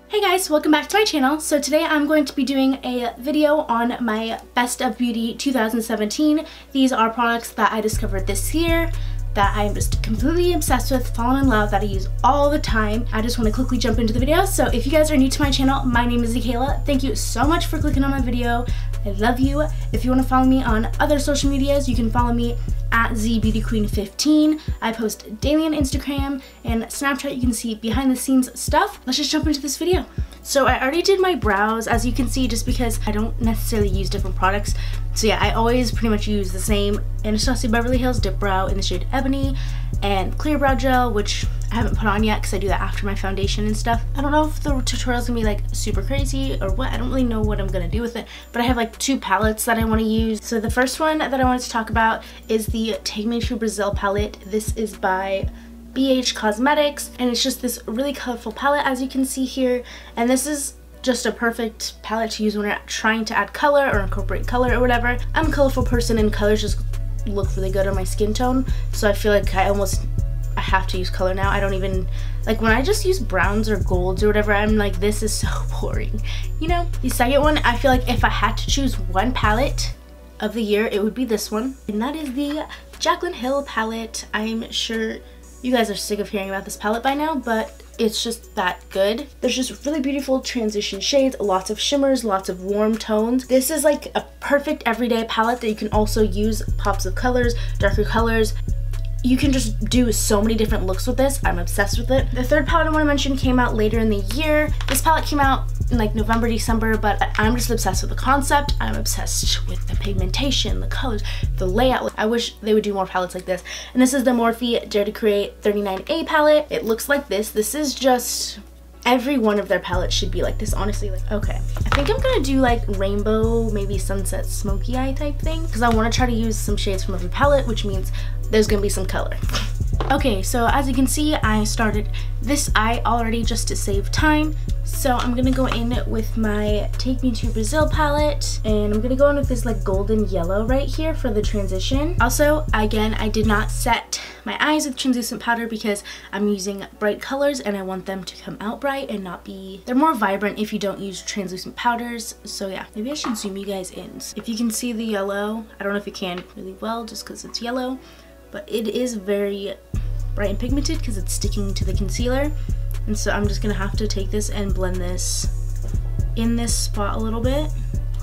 Hey guys, welcome back to my channel. So today I'm going to be doing a video on my Best of Beauty 2017. These are products that I discovered this year that I'm just completely obsessed with, fallen in love, that I use all the time. I just want to quickly jump into the video. So if you guys are new to my channel, my name is Zakaila. Thank you so much for clicking on my video. I love you. If you want to follow me on other social medias, you can follow me at zbeautyqueen15. I post daily on Instagram and Snapchat. You can see behind the scenes stuff. Let's just jump into this video. So I already did my brows, as you can see, just because I don't necessarily use different products. So yeah, I always pretty much use the same Anastasia Beverly Hills Dip Brow in the shade Ebony and Clear Brow Gel, which I haven't put on yet because I do that after my foundation and stuff. I don't know if the tutorial's gonna be like super crazy or what. I don't really know what I'm gonna do with it, but I have like two palettes that I want to use. So the first one that I wanted to talk about is the Take Me to Brazil palette. This is by BH Cosmetics, and it's just this really colorful palette, as you can see here, and this is just a perfect palette to use when you're trying to add color or incorporate color or whatever. I'm a colorful person and colors just look really good on my skin tone, so I feel like I have to use color now. I don't even, like when I just use browns or golds or whatever, I'm like, this is so boring, you know? The second one, I feel like if I had to choose one palette of the year, it would be this one, and that is the Jaclyn Hill palette. I'm sure you guys are sick of hearing about this palette by now, but it's just that good. There's just really beautiful transition shades, lots of shimmers, lots of warm tones. This is like a perfect everyday palette that you can also use pops of colors, darker colors. You can just do so many different looks with this. I'm obsessed with it. The third palette I want to mention came out later in the year. This palette came out in like November, December, but I'm just obsessed with the concept. I'm obsessed with the pigmentation, the colors, the layout. I wish they would do more palettes like this. And this is the Morphe Dare to Create 39A palette. It looks like this. This is just, every one of their palettes should be like this, honestly. Like, okay, I think I'm gonna do like rainbow, maybe sunset smoky eye type thing, because I want to try to use some shades from every palette, which means there's gonna be some color. Okay, so as you can see, I started this eye already just to save time. So I'm gonna go in with my Take Me to Brazil palette, and I'm gonna go in with this like golden yellow right here for the transition. Also, again, I did not set my eyes with translucent powder because I'm using bright colors and I want them to come out bright and not be, they're more vibrant if you don't use translucent powders. So yeah, maybe I should zoom you guys in. If you can see the yellow, I don't know if you can really well just because it's yellow, but it is very bright and pigmented because it's sticking to the concealer. And so I'm just gonna have to take this and blend this in this spot a little bit,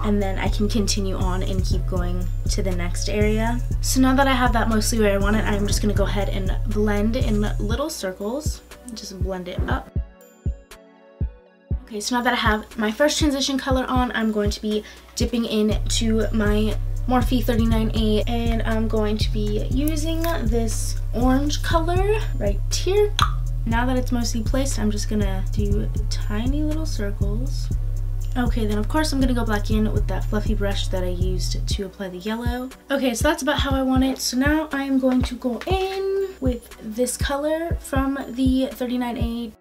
and then I can continue on and keep going to the next area. So now that I have that mostly where I want it, I'm just gonna go ahead and blend in little circles, just blend it up. Okay, so now that I have my first transition color on, I'm going to be dipping into my Morphe 39A, and I'm going to be using this orange color right here. Now that it's mostly placed, I'm just gonna do tiny little circles. Okay, then of course I'm gonna go back in with that fluffy brush that I used to apply the yellow. Okay, so that's about how I want it. So now I'm going to go in with this color from the 39A.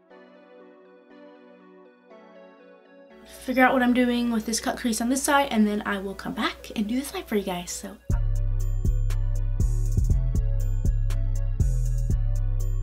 Figure out what I'm doing with this cut crease on this side, and then I will come back and do this side for you guys. So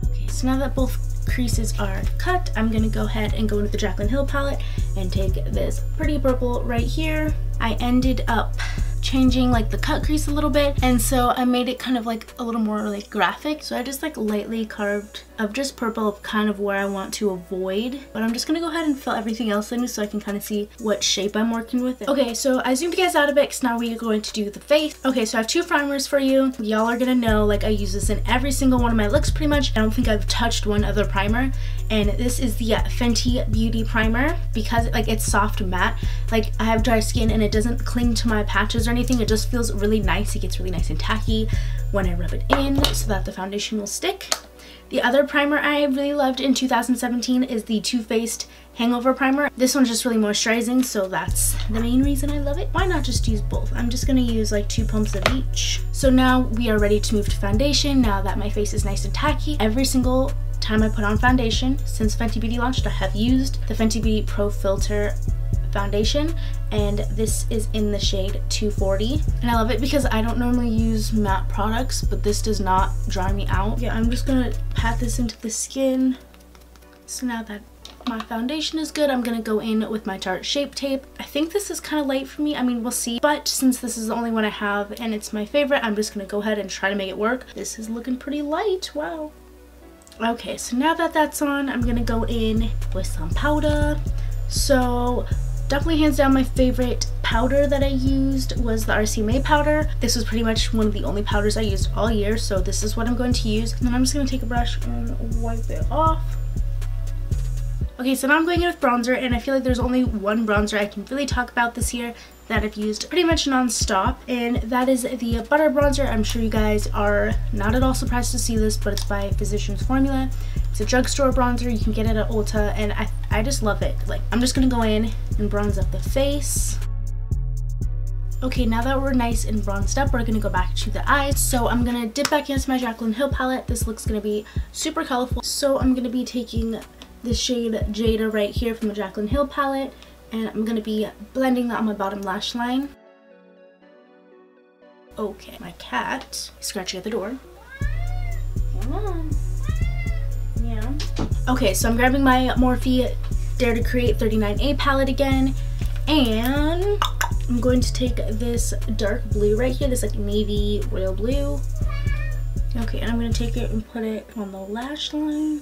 okay, so now that both creases are cut, I'm gonna go ahead and go into the Jaclyn Hill palette and take this pretty purple right here. I ended up changing like the cut crease a little bit, and so I made it kind of like a little more like graphic. So I just like lightly carved of just purple, kind of where I want to avoid, but I'm just gonna go ahead and fill everything else in so I can kind of see what shape I'm working with. Okay, so I zoomed you guys out a bit because now we are going to do the face. Okay, so I have two primers for you. Y'all are gonna know, like, I use this in every single one of my looks pretty much. I don't think I've touched one other primer, and this is the Fenty Beauty primer because like it's soft matte. Like, I have dry skin and it doesn't cling to my patches or anything. It just feels really nice. It gets really nice and tacky when I rub it in so that the foundation will stick. The other primer I really loved in 2017 is the Too Faced Hangover Primer. This one's just really moisturizing, so that's the main reason I love it. Why not just use both? I'm just gonna use like 2 pumps of each. So now we are ready to move to foundation. Now that my face is nice and tacky, every single time I put on foundation since Fenty Beauty launched, I have used the Fenty Beauty Pro Filter foundation, and this is in the shade 240, and I love it because I don't normally use matte products, but this does not dry me out. Yeah, I'm just gonna pat this into the skin. So now that my foundation is good, I'm gonna go in with my Tarte Shape Tape. I think this is kind of light for me. I mean, we'll see. But since this is the only one I have and it's my favorite, I'm just gonna go ahead and try to make it work. This is looking pretty light. Wow. Okay, so now that that's on, I'm gonna go in with some powder. So definitely hands down my favorite powder that I used was the RC May powder. This was pretty much one of the only powders I used all year, so this is what I'm going to use. And then I'm just going to take a brush and wipe it off. Okay, so now I'm going in with bronzer, and I feel like there's only one bronzer I can really talk about this year that I've used pretty much non-stop, and that is the Butter Bronzer. I'm sure you guys are not at all surprised to see this, but it's by Physicians Formula. It's a drugstore bronzer. You can get it at Ulta, and I just love it. Like, I'm just gonna go in and bronze up the face. Okay, now that we're nice and bronzed up, we're gonna go back to the eyes. So I'm gonna dip back into my Jaclyn Hill palette. This looks gonna be super colorful. So I'm gonna be taking the shade Jada right here from the Jaclyn Hill palette, and I'm gonna be blending that on my bottom lash line. Okay, my cat is scratching at the door. Come on. Yeah. Okay, so I'm grabbing my Morphe Dare to Create 39A palette again, and I'm going to take this dark blue right here, this like navy royal blue. Okay, and I'm gonna take it and put it on the lash line.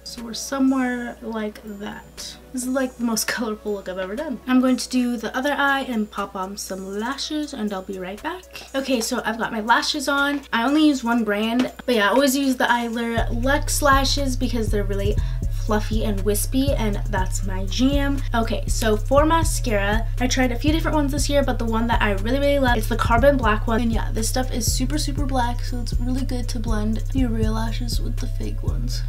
So we're somewhere like that. This is like the most colorful look I've ever done. I'm going to do the other eye and pop on some lashes, and I'll be right back. Okay, so I've got my lashes on. I only use one brand, but yeah, I always use the Eyelure Luxe lashes because they're really fluffy and wispy, and that's my jam. Okay, so for mascara, I tried a few different ones this year, but the one that I really love is the Carbon Black one. And yeah, this stuff is super black, so it's really good to blend your real lashes with the fake ones.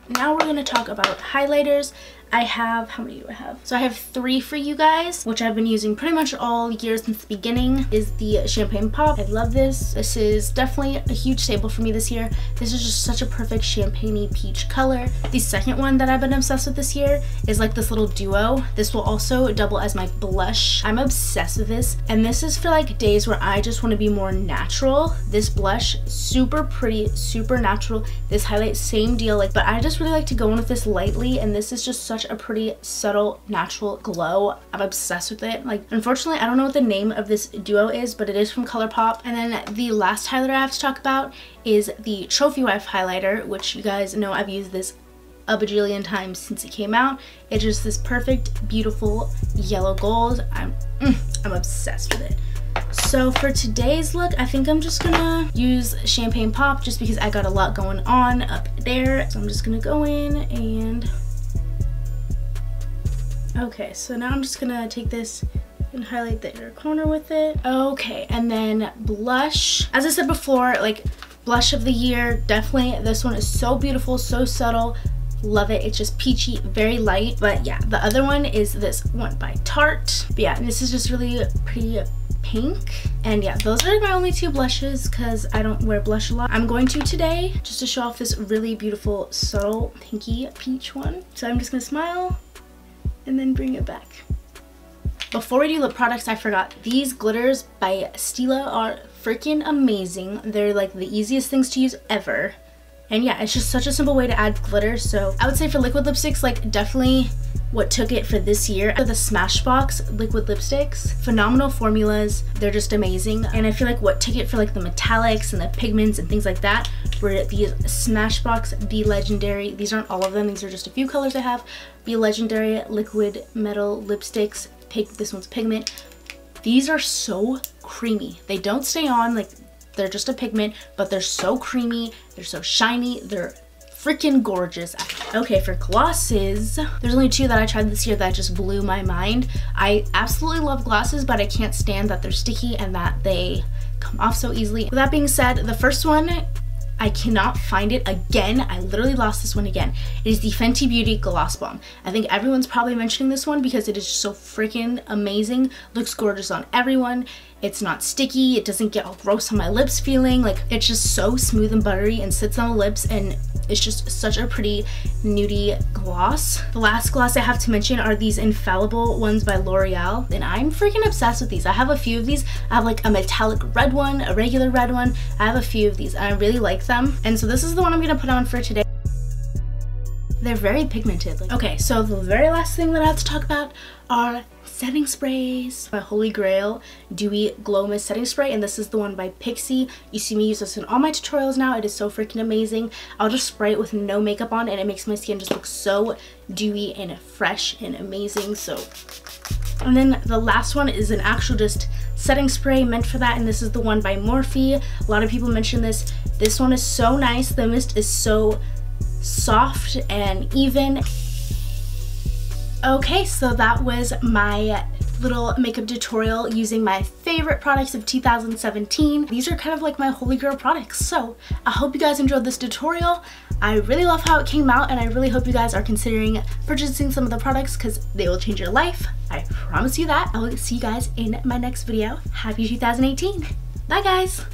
Now we're going to talk about highlighters. I have, how many do I have? So I have 3 for you guys, which I've been using pretty much all year since the beginning, is the Champagne Pop. I love this. This is definitely a huge staple for me this year. This is just such a perfect champagne-y peach color. The second one that I've been obsessed with this year is like this little duo. This will also double as my blush. I'm obsessed with this, and this is for like days where I just want to be more natural. This blush, super pretty, super natural. This highlight, same deal, like, but I just really like to go in with this lightly, and this is just such a pretty subtle natural glow. I'm obsessed with it. Like, unfortunately I don't know what the name of this duo is, but it is from ColourPop. And then the last highlighter I have to talk about is the Trophy Wife highlighter, which you guys know I've used this a bajillion times since it came out. It's just this perfect, beautiful yellow gold. I'm obsessed with it. So for today's look, I think I'm just gonna use Champagne Pop just because I got a lot going on up there. So I'm just gonna go in and okay, so now I'm just gonna take this and highlight the inner corner with it. Okay, and then blush. As I said before, like, blush of the year, definitely this one is so beautiful, so subtle. Love it. It's just peachy, very light. But yeah, the other one is this one by Tarte. But yeah, this is just really pretty pink. And yeah, those are my only 2 blushes because I don't wear blush a lot. I'm going to today just to show off this really beautiful, subtle, pinky peach one. So I'm just gonna smile and then bring it back. Before we do lip products, I forgot. These glitters by Stila are freaking amazing. They're like the easiest things to use ever. And yeah, it's just such a simple way to add glitter. So I would say for liquid lipsticks, like, definitely what took it for this year are the Smashbox liquid lipsticks. Phenomenal formulas. They're just amazing. And I feel like what took it for like the metallics and the pigments and things like that were these Smashbox Be Legendary. These aren't all of them. These are just a few colors I have. Be Legendary liquid metal lipsticks. This one's pigment. These are so creamy. They don't stay on, like, they're just a pigment, but they're so creamy, they're so shiny, they're freaking gorgeous. Okay, for glosses, there's only 2 that I tried this year that just blew my mind. I absolutely love glosses, but I can't stand that they're sticky and that they come off so easily. With that being said, the first one, I cannot find it again. I literally lost this one again. It is the Fenty Beauty Gloss Bomb. I think everyone's probably mentioning this one because it is just so freaking amazing. Looks gorgeous on everyone. It's not sticky. It doesn't get all gross on my lips feeling. Like, it's just so smooth and buttery and sits on the lips, and it's just such a pretty nudie gloss. The last gloss I have to mention are these Infallible ones by L'Oreal, and I'm freaking obsessed with these. I have a few of these. I have like a metallic red one, a regular red one. I have a few of these and I really like them. And so this is the one I'm gonna put on for today. they're very pigmented. Okay, so the very last thing that I have to talk about are setting sprays. My holy grail dewy glow mist setting spray, and this is the one by Pixi. You see me use this in all my tutorials now. It is so freaking amazing. I'll just spray it with no makeup on and it makes my skin just look so dewy and fresh and amazing. So, and then the last one is an actual just setting spray meant for that, and this is the one by Morphe. A lot of people mention this. This one is so nice. The mist is so soft and even. Okay, so that was my little makeup tutorial using my favorite products of 2017. These are kind of like my holy grail products. So I hope you guys enjoyed this tutorial. I really love how it came out, and I really hope you guys are considering purchasing some of the products because they will change your life. I promise you that. I will see you guys in my next video. Happy 2018. Bye guys.